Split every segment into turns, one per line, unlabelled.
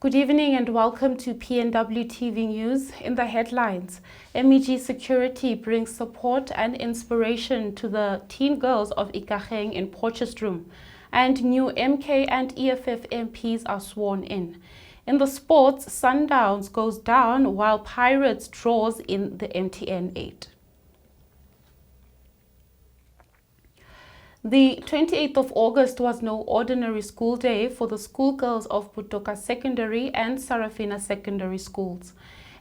Good evening and welcome to PNW TV News. In the headlines, MEG Security brings support and inspiration to the teen girls of Ikageng in Potchefstroom, and new MK and EFF MPs are sworn in. In the sports, Sundowns goes down while Pirates draws in the MTN 8. The 28th of August was no ordinary school day for the schoolgirls of Butoka Secondary and Sarafina Secondary Schools.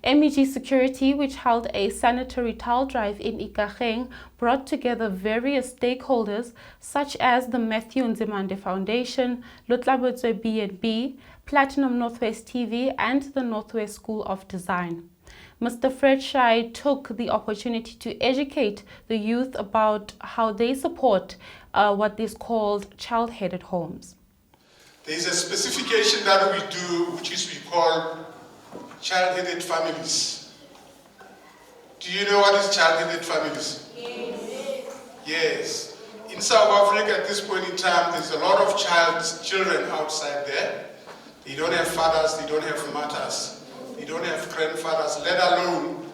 MEG Security, which held a sanitary towel drive in Ikageng, brought together various stakeholders such as the Matthew Nzimande Foundation, Lutlabutse B&B, Platinum Northwest TV and the Northwest School of Design. Mr. Fred Shai took the opportunity to educate the youth about how they support what is called child-headed homes.
There is a specification that we do, which is we call child-headed families. Do you know what is child-headed families? Yes. Yes. In South Africa at this point in time, there's a lot of children outside there. They don't have fathers, they don't have mothers. They don't have grandfathers, let alone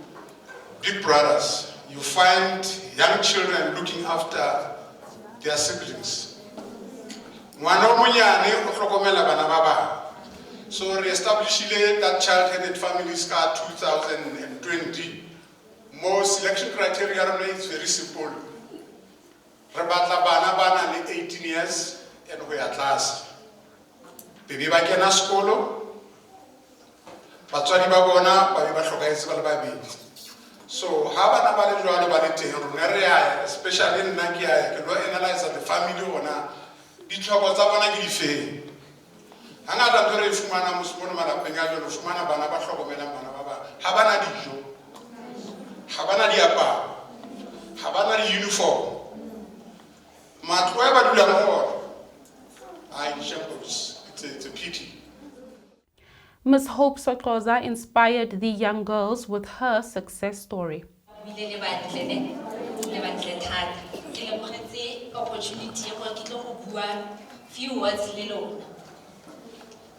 big brothers. You find young children looking after their siblings. So re-establishing that child-headed families car 2020. More selection criteria is very simple. Rebatla bana 18 years and we at last. Baby ba kena skolo. Batswadi ba bona ba hlokahetse ba le babedi. So ha bana ba le jwalo ba le teng rona re ya especially nna ke ya ke lo analyze the family ona ditlhoko tsa bona ke difeng. Hangata ntho re fumana mosimono malapeng a jwalo fumana bana ba hlokomelang bana ba ba ha bana dijo, ha bana diaparo, ha bana di-uniform. Matlo a ba dulang ho ona it's a pity.
Ms. Hope Sokoza inspired the young girls with her success story.
Few words little.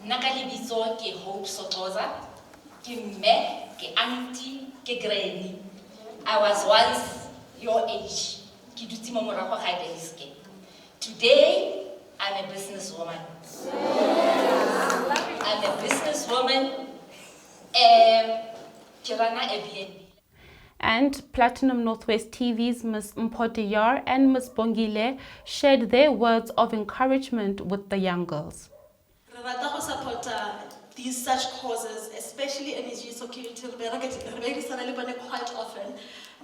Nakalibiso ke Hope Sokoza, ke mme, ke auntie, ke granny. I was once your age. Ke dutse mo morago ga desk. Today, I'm a businesswoman. I'm a businesswoman.
And Platinum Northwest TV's Ms. Mpotiyar and Ms. Bongile shared their words of encouragement with the young girls.
We support these such causes, especially energy security, quite often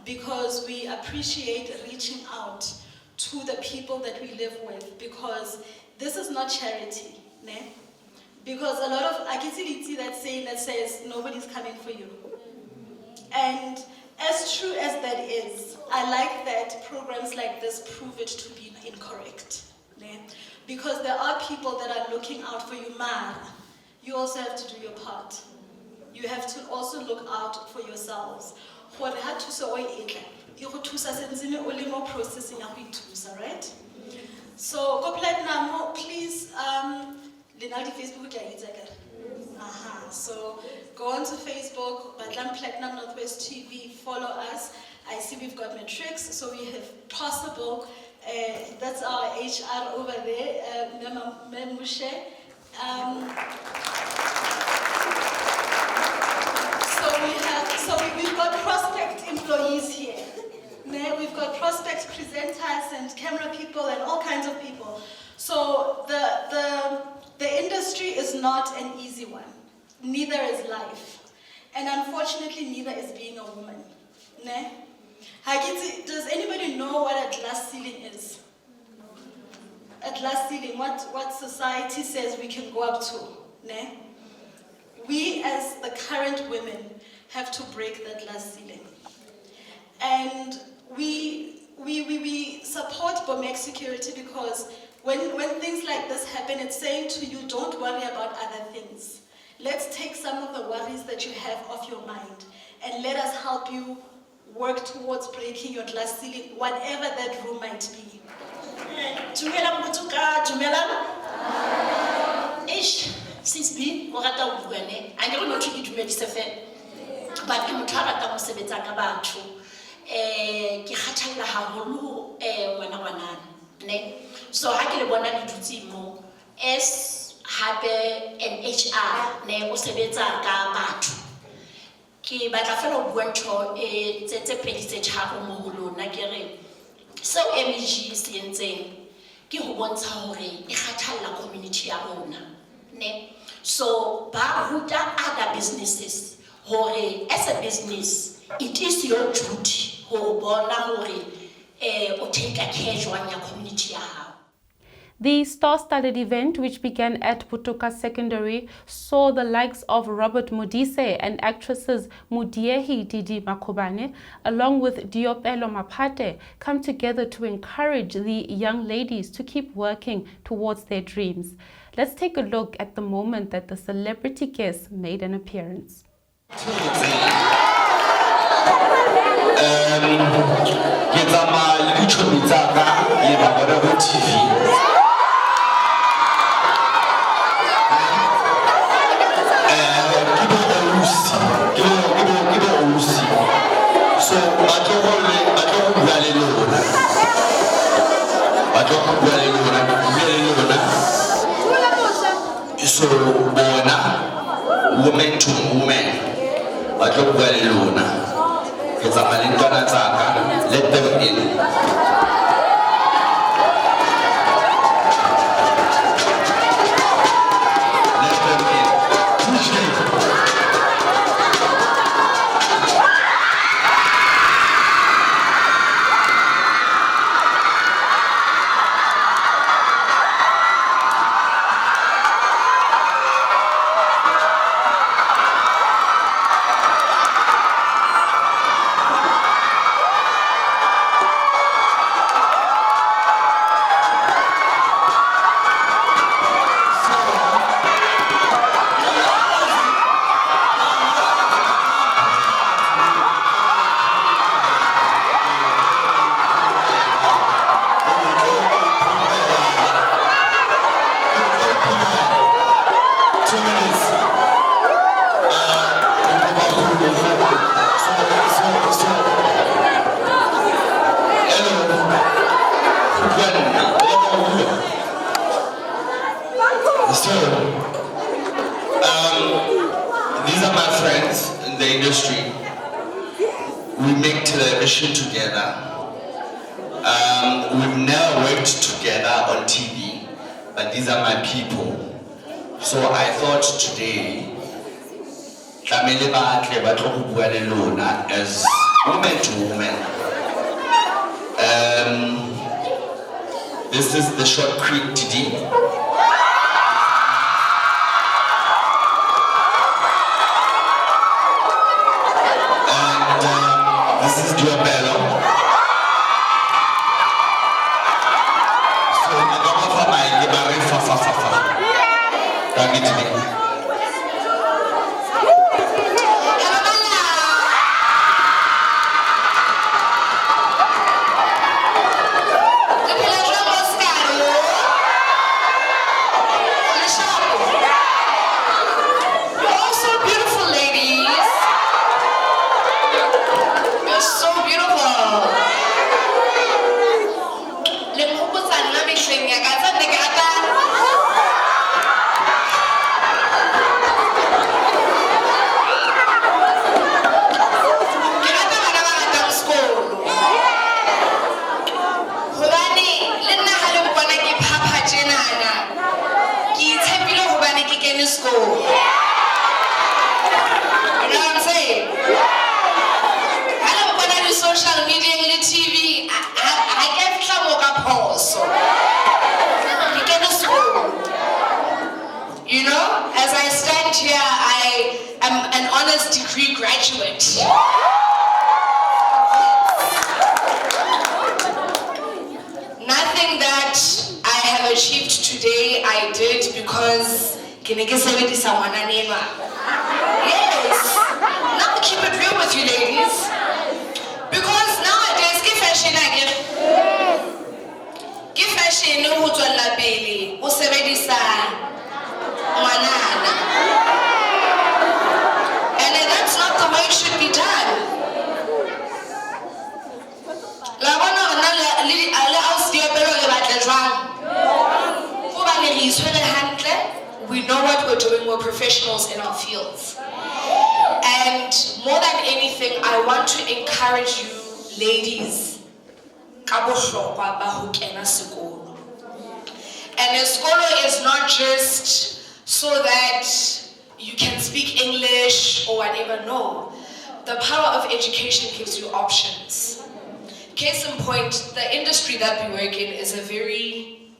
because we appreciate reaching out to the people that we live with, because this is not charity, ne? Because a lot of akitsiliti that says nobody's coming for you. And as true as that is, I like that programs like this prove it to be incorrect, ne? Because there are people that are looking out for you, man. You also have to do your part. You have to also look out for yourselves. Right? So, go Platinum, please, Facebook. So, go on to Facebook, Platinum Northwest TV, follow us. I see we've got metrics, so we have possible. That's our HR over there, Memushe. We've got prospect employees here. We've got prospect presenters and camera people and all kinds of people. So the industry is not an easy one. Neither is life. And unfortunately, neither is being a woman. Does anybody know what a glass ceiling is? A glass ceiling, what society says we can go up to. We as the current women have to break that glass ceiling. And we support BOMEC security because when things like this happen, it's saying to you, don't worry about other things. Let's take some of the worries that you have off your mind and let us help you work towards breaking your glass ceiling, whatever that room might be. Sis B, o rata ho bua ne. A ke re motho ke dumedise fela. But ke motho a ratang ho sebetsa ka batho. Ke kgathalla haholo ngwana ne. So ha ke le bona le dutse mo as hape an HR ne o sebetsa ka batho. Ke batla fela ho bua ntho tse pedi tse tharo mo ho lona ke re so MEG se entseng ke ho bontsha hore e kgathalla community ya rona ne. So ba ruta other businesses hore as a business it is your duty ho bona hore o take care jwang ya community ya hao.
The star-studded event, which began at Putoka Secondary, saw the likes of Robert Modise and actresses Mudiehi Didi Makobane, along with Diopelo Mapate, come together to encourage the young ladies to keep working towards their dreams. Let's take a look at the moment that the celebrity guests made an appearance.
So, woman to woman, but look well, Luna. It's a Malingana Zaka, let them in. These are my friends in the industry. We make television together. We've never worked together on TV, but these are my people. So I thought today, as woman to woman. This is the short Creek TD. This is Diopelo. So I don't know my libari fa. You know, as I stand here, I am an honors degree graduate. Nothing that I have achieved today, I did because yes. Now keep it real with you ladies. Because nowadays, give fashion again. Give fashion, no, who to la belly, who manana.
it should be done. La bona rena le house diopelo le batle jwang. Hobane re itshwere hantle, we know what we're doing, we're professionals in our fields. And more than anything, I want to encourage you ladies ka bohlokwa ba ho kena sekolo. And a scholar is not just so that you can speak English or whatever. No. The power of education gives you options. Case in point, the industry that we work in is a very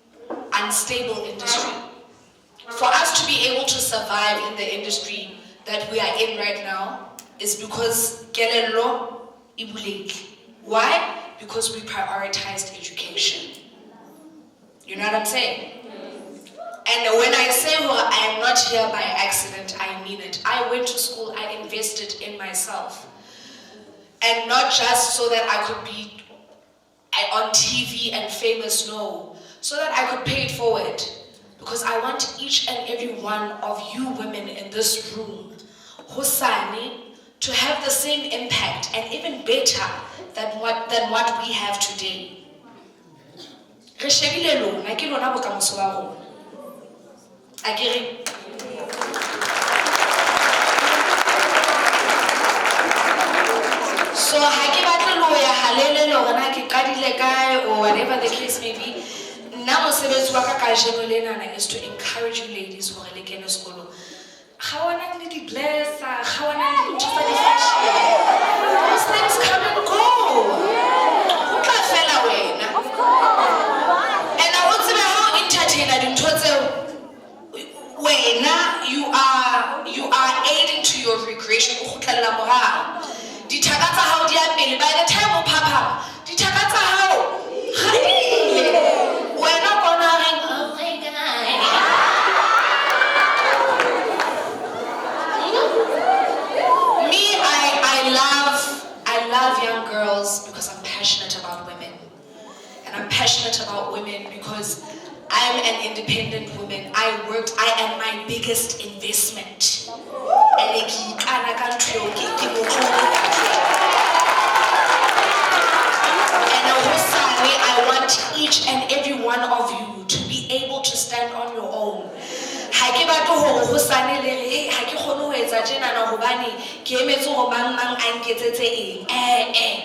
unstable industry. For us to be able to survive in the industry that we are in right now is because kelello e bulehile. Why? Because we prioritized education. You know what I'm saying? And when I say I am not here by accident, I mean it. I went to school, I invested in myself. And not just so that I could be on TV and famous, no. So that I could pay it forward. Because I want each and every one of you women in this room, Hosani, to have the same impact and even better than what we have today. Re shebile lona ke lona bokamoso ba rona. Akere. So ha ke batle lo ya halele lo rena ke qadile kae or whatever the case may be. Nna mosebetsi wa ka kajeno lenana is to encourage you ladies hore le kene sekolo. Ga wana le di bless, ga wana le ntho tsa di fashion. Those things come and go. Ho tla fela wena. Of course. And I want to know how entertainer dintho tseo wena you are aiding to your regression o khutlela morao. Dithaka tsa hao di a pele by the time o phapha. Dithaka tsa hao ga di ile. Wena bona reng oh my god. Me, I love young girls because I'm passionate about women. And I'm passionate about women because I'm an independent woman. I am my biggest investment. And I want each and every one of you to be able to stand on your own. Ha ke batle hore ho sane le re hey ha ke khone ho etsa tjena na hobane ke emetse ho mang a nketsetse eng.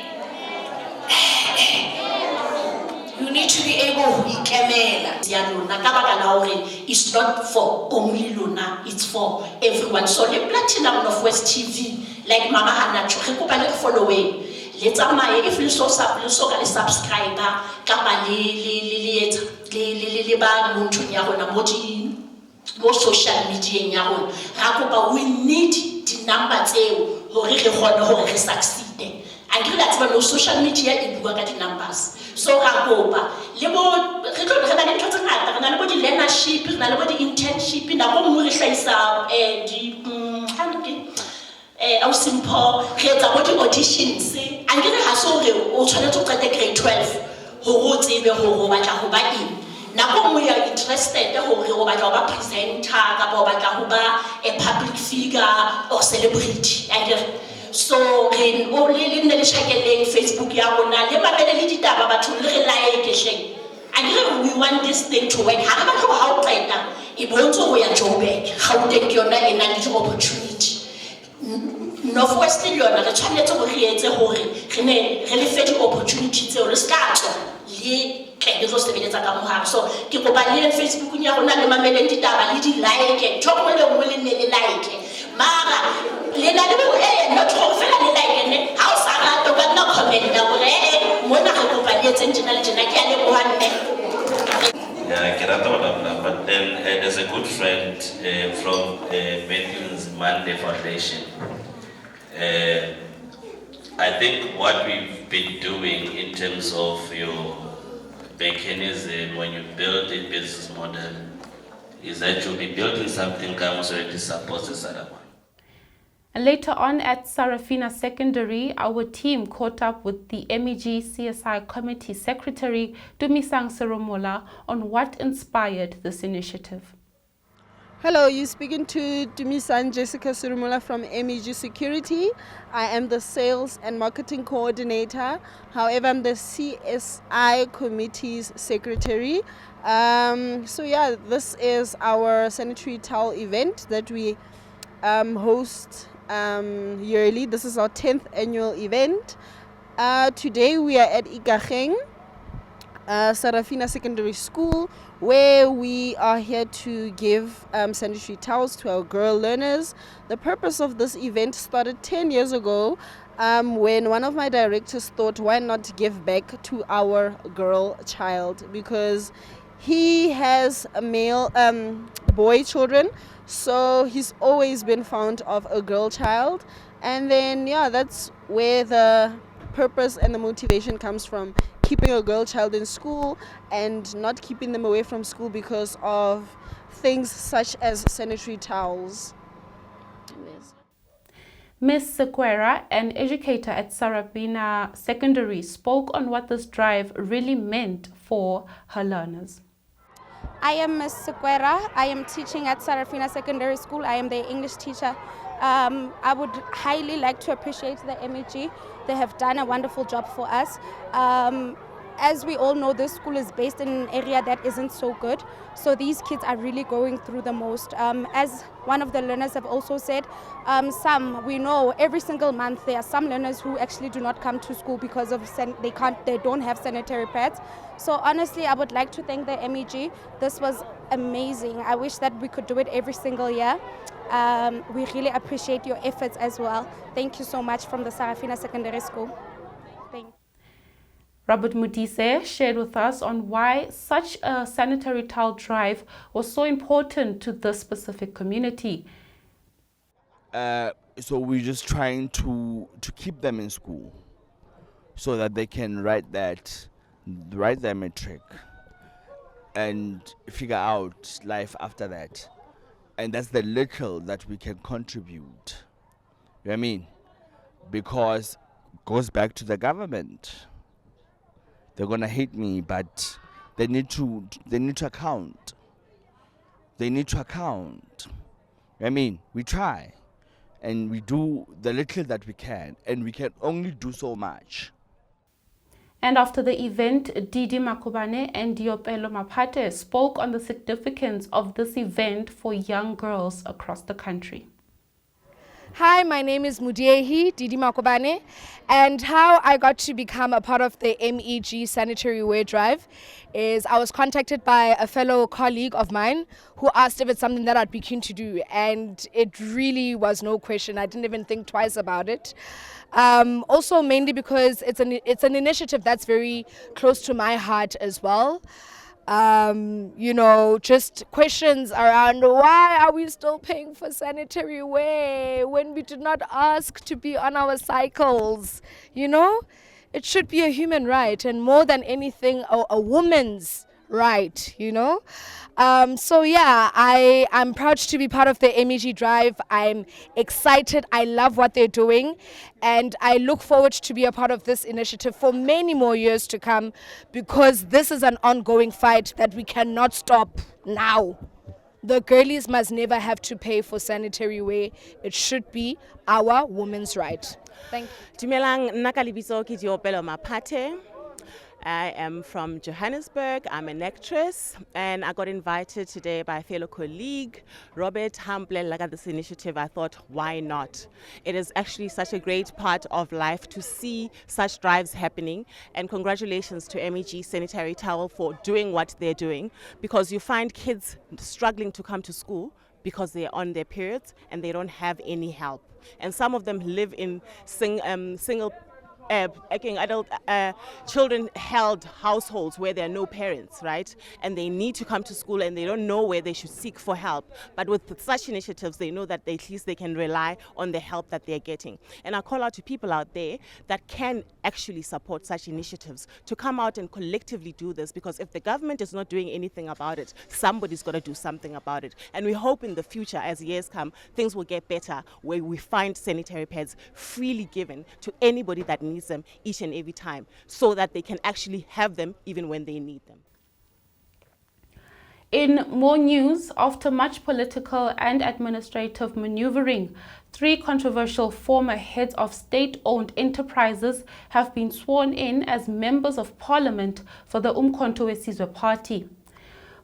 You need to be able to ikemela.
Ya lona ka baka la hore it's not for only lona, it's for everyone. So the platinum of West TV, like Mama Hanacho, re kopa le following. Le tsamaye if le so ka le subscriber kapa le ba mo ntho ya rona mo social media ya rona. Ra kopa we need the number tseo hore re kgone hore re succeed. I agree that no social media e bua ka di numbers. So ra kopa le bo re tlo re na le ntho tse ngata, re na le bo di learnership, re na le bo di internship na go mo re hlaisa di au simple re etsa bo di auditions. A ke re ha so re o tshwanetse go qeta grade 12 hore o tsebe hore o batla ho ba eng. Nako mo ya interested hore o batla ho ba presenter ka ba o batla ho ba a public figure or celebrity. So re o le nne le chekeleng Facebook ya rona le mabele le ditaba batho le re like sheng. And we want this thing to work. Ha re batla ho ha o qeta e bontso go ya Joburg. Gauteng ke yona e nang le opportunity. Northwest yona re tshwanetse go re etse hore re ne re le fe di opportunity tseo le ska tswa le ke go sebeletsa ka moharo. So ke kopa le Facebook ya rona le mameleng ditaba le di like ntho mo le mo le ne le like mara le na le bo not go fela le like ne ha o sa rata ka nna comment ya gore mo na re kopa le etse ntena le tjena ke a le bohanne.
Yeah, but then there's a good friend from Matthew's Monday Foundation. I think what we've been doing in terms of your mechanism when you build a business model is that you'll be building something that already supports the Sarah.
And later on at Sarafina Secondary, our team caught up with the MEG CSI Committee Secretary Dumisang Seromola on what inspired this initiative.
Hello, you're speaking to Dumisan Jessica Surumula from MEG Security. I am the Sales and Marketing Coordinator. However, I'm the CSI Committee's Secretary. This is our sanitary towel event that we host yearly. This is our 10th annual event. Today we are at Ikageng, Sarafina Secondary School, where we are here to give sanitary towels to our girl learners. The purpose of this event started 10 years ago when one of my directors thought, why not give back to our girl child, because he has a male boy children, so he's always been fond of a girl child. And then that's where the purpose and the motivation comes from, keeping a girl child in school and not keeping them away from school because of things such as sanitary towels.
Ms. Sequeira, an educator at Sarafina Secondary, spoke on what this drive really meant for her learners.
I am Ms. Sequeira. I am teaching at Sarafina Secondary School. I am the English teacher. I would highly like to appreciate the MEG. They have done a wonderful job for us. As we all know, this school is based in an area that isn't so good. So these kids are really going through the most. As one of the learners have also said, we know every single month there are some learners who actually do not come to school because of they don't have sanitary pads. So honestly, I would like to thank the MEG. This was amazing. I wish that we could do it every single year. We really appreciate your efforts as well. Thank you so much from the Sarafina Secondary School. Thank you.
Robert Mudise shared with us on why such a sanitary towel drive was so important to this specific community.
So we're just trying to keep them in school so that they can write their matric and figure out life after that. And that's the little that we can contribute. You know what I mean? Because it goes back to the government. They're gonna hate me, but they need to account. They need to account. I mean, we try and we do the little that we can, and we can only do so much.
And after the event, Didi Makubane and Diopelo Mapate spoke on the significance of this event for young girls across the country.
Hi, my name is Mudiehi Didi Makobane, and how I got to become a part of the MEG Sanitary Wear Drive is I was contacted by a fellow colleague of mine who asked if it's something that I'd be keen to do, and it really was no question. I didn't even think twice about it. Also mainly because it's an initiative that's very close to my heart as well. Just questions around why are we still paying for sanitary wear when we did not ask to be on our cycles? It should be a human right, and more than anything, a woman's right, I'm proud to be part of the MEG Drive. I'm excited. I love what they're doing, and I look forward to be a part of this initiative for many more years to come, because this is an ongoing fight that we cannot stop now. The girlies must never have to pay for sanitary wear. It should be our woman's right. Thank you.
Dumelang, nna ka lebitso ke Diopelo Mapate. I am from Johannesburg. I'm an actress, and I got invited today by a fellow colleague, Robert Hamble, at this initiative. I thought, why not? It is actually such a great part of life to see such drives happening, and congratulations to MEG Sanitary Towel for doing what they're doing, because you find kids struggling to come to school because they're on their periods and they don't have any help. And some of them live in single adult children held households where there are no parents, right? And they need to come to school and they don't know where they should seek for help. But with such initiatives, they know that at least they can rely on the help that they're getting. And I call out to people out there that can actually support such initiatives to come out and collectively do this, because if the government is not doing anything about it, somebody's got to do something about it. And we hope in the future, as years come, things will get better, where we find sanitary pads freely given to anybody that needs them each and every time, so that they can actually have them even when they need them.
In more news, after much political and administrative maneuvering, 3 controversial former heads of state-owned enterprises have been sworn in as members of parliament for the Umkhonto weSizwe party.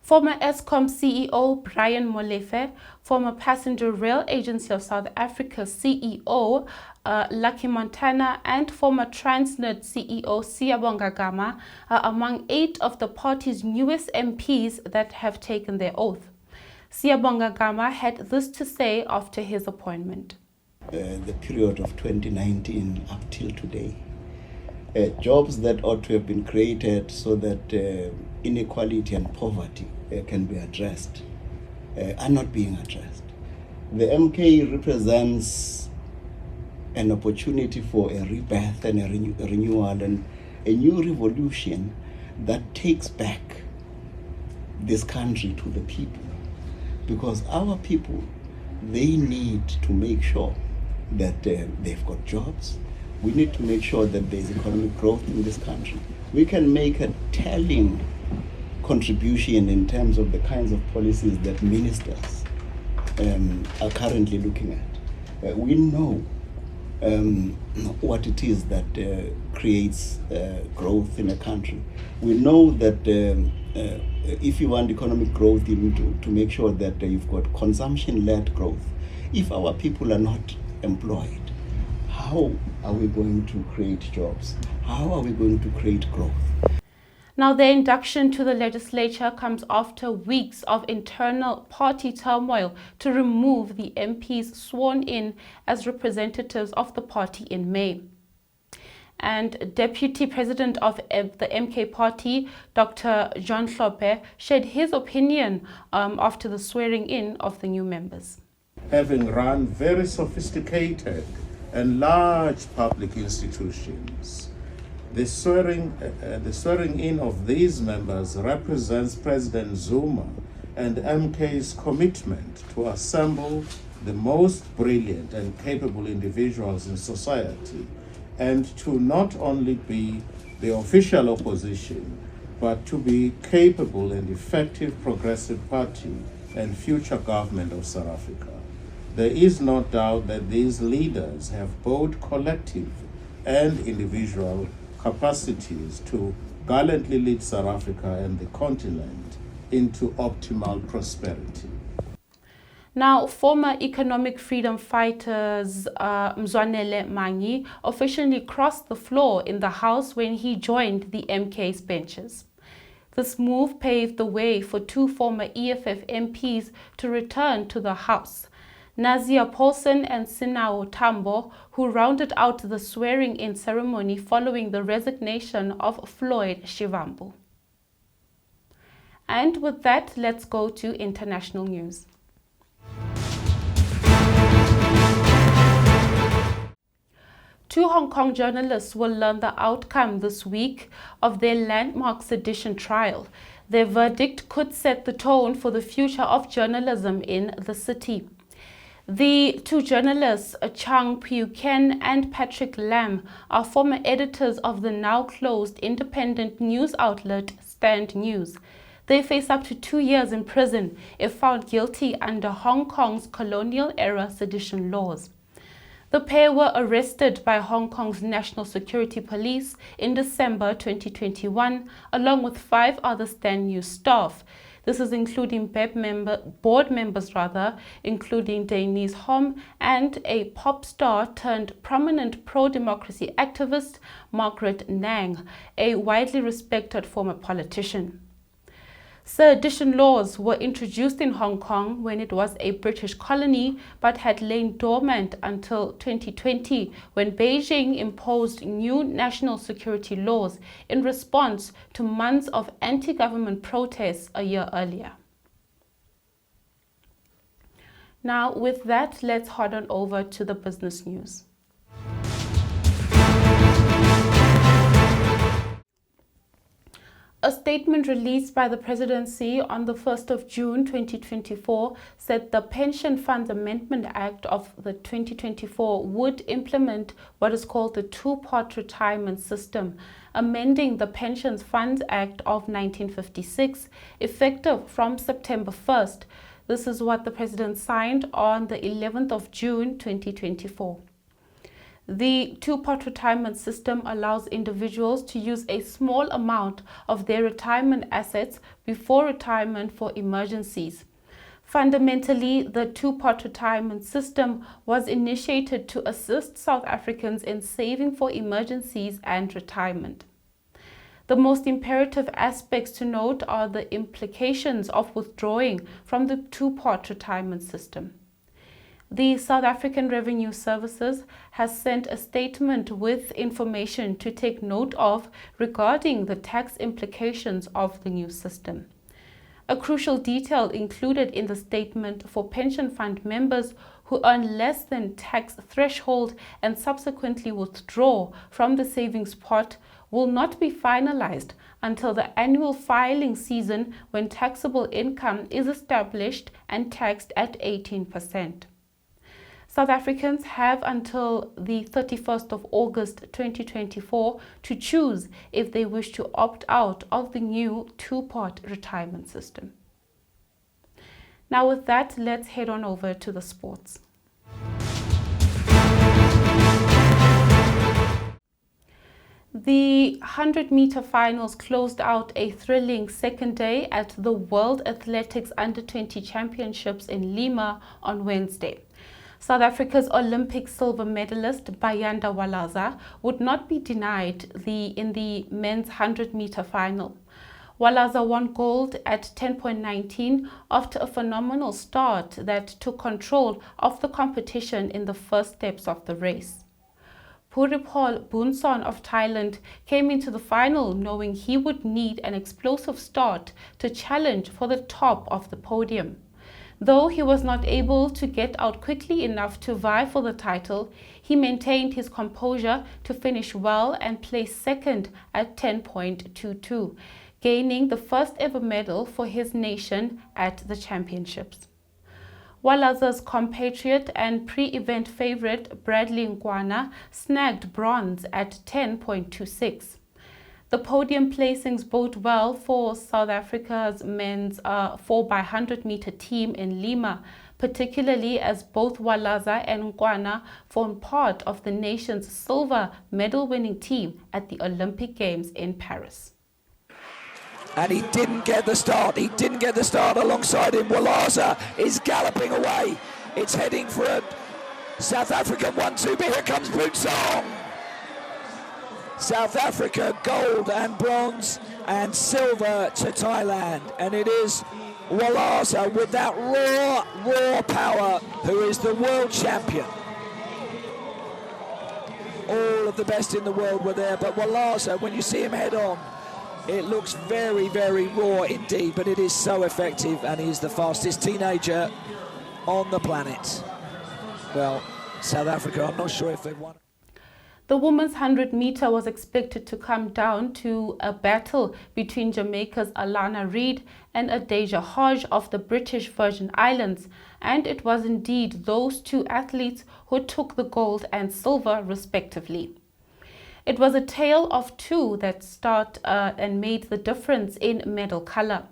Former Eskom CEO Brian Molefe, former Passenger Rail Agency of South Africa CEO Lucky Montana, and former Transnet CEO Siyabonga Gama are among 8 of the party's newest MPs that have taken their oath. Siyabonga Gama had this to say after his appointment.
The period of 2019 up till today. Jobs that ought to have been created so that inequality and poverty can be addressed are not being addressed. The MK represents an opportunity for a rebirth and a renewal and a new revolution that takes back this country to the people. Because our people, they need to make sure that they've got jobs. We need to make sure that there's economic growth in this country. We can make a telling contribution in terms of the kinds of policies that ministers are currently looking at. We know what it is that creates growth in a country. We know that if you want economic growth, you need to make sure that you've got consumption-led growth. If our people are not employed, how are we going to create jobs? How are we going to create growth?
Now, the induction to the legislature comes after weeks of internal party turmoil to remove the MPs sworn in as representatives of the party in May. And Deputy President of the MK party, Dr. John Hlophe, shared his opinion after the swearing in of the new members.
Having run very sophisticated and large public institutions, the swearing in of these members represents President Zuma and MK's commitment to assemble the most brilliant and capable individuals in society and to not only be the official opposition, but to be capable and effective progressive party and future government of South Africa. There is no doubt that these leaders have both collective and individual capacities to gallantly lead South Africa and the continent into optimal prosperity.
Now, former economic freedom fighters Mzwanele Mangi officially crossed the floor in the House when he joined the MK's benches. This move paved the way for 2 former EFF MPs to return to the House, Nazia Paulson and Sinao Tambo, who rounded out the swearing-in ceremony following the resignation of Floyd Shivambu. And with that, let's go to international news. Two Hong Kong journalists will learn the outcome this week of their landmark sedition trial. Their verdict could set the tone for the future of journalism in the city. The 2 journalists, Chang Piu-Ken and Patrick Lam, are former editors of the now-closed independent news outlet Stand News. They face up to 2 years in prison if found guilty under Hong Kong's colonial-era sedition laws. The pair were arrested by Hong Kong's National Security Police in December 2021, along with 5 other Stand News staff. This is including board members, including Denise Hom and a pop star turned prominent pro-democracy activist, Margaret Nang, a widely respected former politician. Sedition laws were introduced in Hong Kong when it was a British colony, but had lain dormant until 2020 when Beijing imposed new national security laws in response to months of anti-government protests a year earlier. Now, with that, let's head on over to the business news. A statement released by the presidency on the 1st of June 2024 said the Pension Funds Amendment Act of the 2024 would implement what is called the two-part retirement system, amending the Pensions Funds Act of 1956, effective from September 1st. This is what the president signed on the 11th of June 2024. The two-part retirement system allows individuals to use a small amount of their retirement assets before retirement for emergencies. Fundamentally, the two-part retirement system was initiated to assist South Africans in saving for emergencies and retirement. The most imperative aspects to note are the implications of withdrawing from the two-part retirement system. The South African Revenue Services has sent a statement with information to take note of regarding the tax implications of the new system. A crucial detail included in the statement for pension fund members who earn less than tax threshold and subsequently withdraw from the savings pot will not be finalized until the annual filing season, when taxable income is established and taxed at 18%. South Africans have until the 31st of August 2024 to choose if they wish to opt out of the new two-part retirement system. Now with that, let's head on over to the sports. The 100-meter finals closed out a thrilling second day at the World Athletics Under-20 Championships in Lima on Wednesday. South Africa's Olympic silver medalist Reid and Walaza would not be denied in the men's 100-meter final. Walaza won gold at 10.19 after a phenomenal start that took control of the competition in the first steps of the race. Puripol Bunson of Thailand came into the final knowing he would need an explosive start to challenge for the top of the podium. Though he was not able to get out quickly enough to vie for the title, he maintained his composure to finish well and place second at 10.22, gaining the first ever medal for his nation at the championships. Walaza's compatriot and pre-event favorite Bradley Ngwana snagged bronze at 10.26. The podium placings bode well for South Africa's men's 4x100 meter team in Lima, particularly as both Walaza and Ngwana form part of the nation's silver medal-winning team at the Olympic Games in Paris.
And he didn't get the start. He didn't get the start alongside him. Walaza is galloping away. It's heading for a South African 1-2, but here comes Bunson. South Africa gold and bronze and silver to Thailand, and it is Walaza with that raw power who is the world champion. All of the best in the world were there, but Walaza, when you see him head on, it looks very, very raw indeed, but it is so effective, and he is the fastest teenager on the planet. Well, South Africa, I'm not sure if they've won.
The women's 100-meter was expected to come down to a battle between Jamaica's Alana Reid and Adasia Hodge of the British Virgin Islands, and it was indeed those two athletes who took the gold and silver respectively. It was a tale of two that and made the difference in medal color.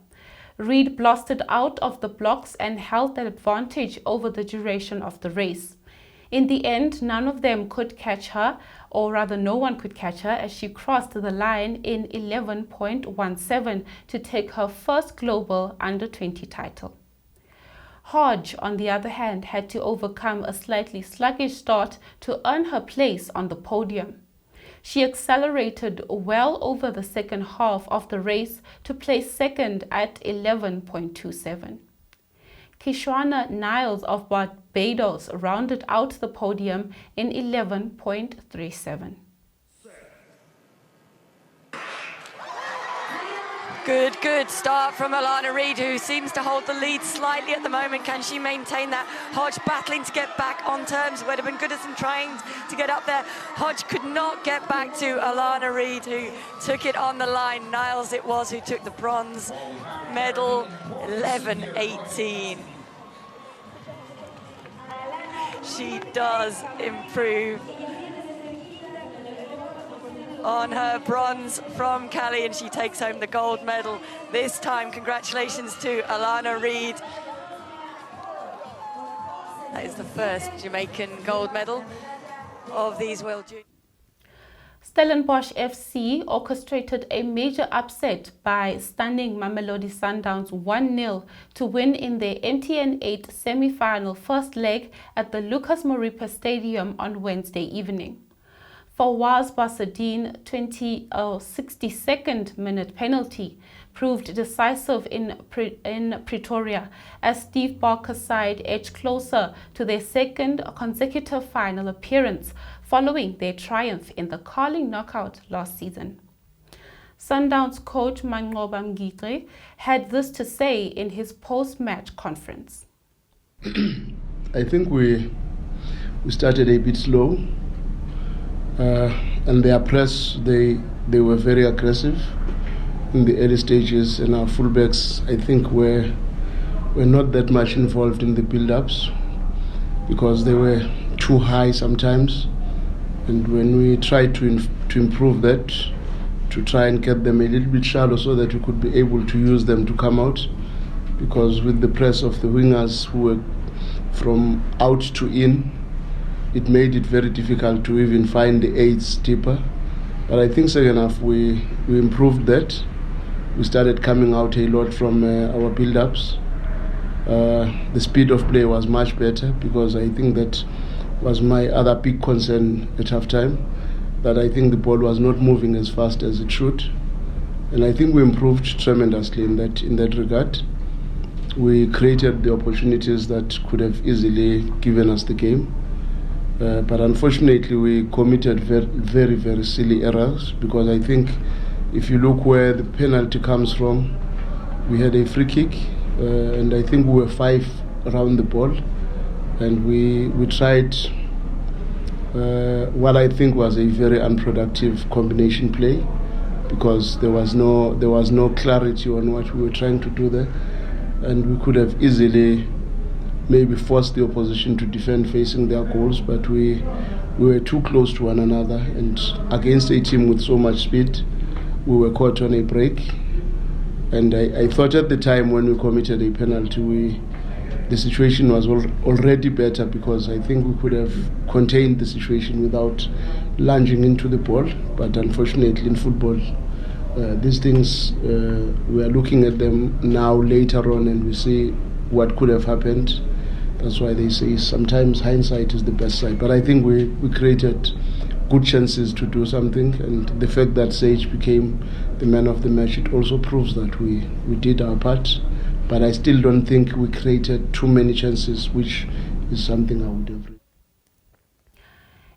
Reid blasted out of the blocks and held that advantage over the duration of the race. In the end, none of them could catch her, or rather no one could catch her, as she crossed the line in 11.17 to take her first global under-20 title. Hodge, on the other hand, had to overcome a slightly sluggish start to earn her place on the podium. She accelerated well over the second half of the race to place second at 11.27. Kishwana Niles of Barbados rounded out the podium in 11.37.
Good start from Alana Reid, who seems to hold the lead slightly at the moment. Can she maintain that? Hodge battling to get back on terms. Would have been Goodison trying to get up there. Hodge could not get back to Alana Reid, who took it on the line. Niles it was who took the bronze medal, 11:18. She does improve on her bronze from Cali, and she takes home the gold medal this time. Congratulations to Alana Reid. That is the first Jamaican gold medal of these World Juniors.
Stellenbosch FC orchestrated a major upset by stunning Mamelodi Sundowns 1-0 to win in their MTN 8 semi-final first leg at the Lucas Moripa Stadium on Wednesday evening. Fawaz Basadine 62nd minute penalty proved decisive in Pretoria as Steve Barker's side edged closer to their second consecutive final appearance following their triumph in the Carling knockout last season. Sundowns coach Manqoba Mngire had this to say in his post-match conference.
I think we started a bit slow. And their press, they were very aggressive in the early stages, and our fullbacks, I think, were not that much involved in the build-ups because they were too high sometimes. And when we tried to improve that, to try and get them a little bit shallow so that we could be able to use them to come out, because with the press of the wingers who were from out to in, it made it very difficult to even find the eights deeper. But I think second half we improved that. We started coming out a lot from our build-ups. The speed of play was much better, because I think that was my other big concern at halftime, that I think the ball was not moving as fast as it should. And I think we improved tremendously in that regard. We created the opportunities that could have easily given us the game. But unfortunately, we committed very, very silly errors, because I think if you look where the penalty comes from, we had a free kick, and I think we were 5 around the ball, and we tried what I think was a very unproductive combination play, because there was no clarity on what we were trying to do there, and we could have easily maybe force the opposition to defend facing their goals, but we were too close to one another, and against a team with so much speed, we were caught on a break. And I thought at the time when we committed a penalty, the situation was already better, because I think we could have contained the situation without lunging into the ball. But unfortunately in football, these things, we are looking at them now later on, and we see what could have happened. That's why they say sometimes hindsight is the best side. But I think we created good chances to do something, and the fact that Sage became the man of the match, it also proves that we did our part. But I still don't think we created too many chances, which is something I would have.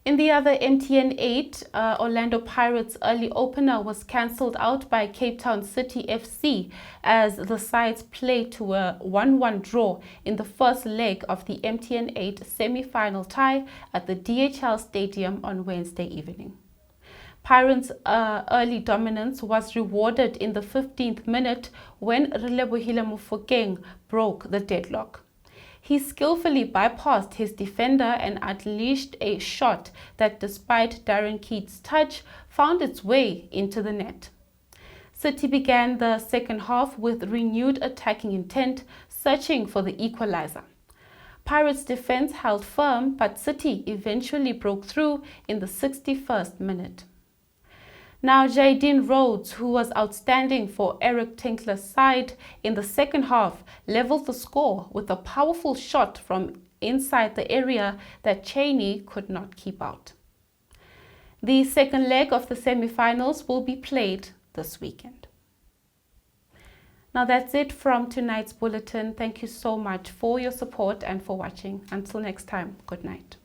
In the other MTN 8, Orlando Pirates' early opener was cancelled out by Cape Town City FC as the sides played to a 1-1 draw in the first leg of the MTN 8 semi-final tie at the DHL Stadium on Wednesday evening. Pirates' early dominance was rewarded in the 15th minute when Relebohile Mofokeng broke the deadlock. He skillfully bypassed his defender and unleashed a shot that, despite Darren Keats' touch, found its way into the net. City began the second half with renewed attacking intent, searching for the equalizer. Pirates' defense held firm, but City eventually broke through in the 61st minute. Now, Jaideen Rhodes, who was outstanding for Eric Tinkler's side in the second half, leveled the score with a powerful shot from inside the area that Cheney could not keep out. The second leg of the semi-finals will be played this weekend. Now that's it from tonight's bulletin. Thank you so much for your support and for watching. Until next time, good night.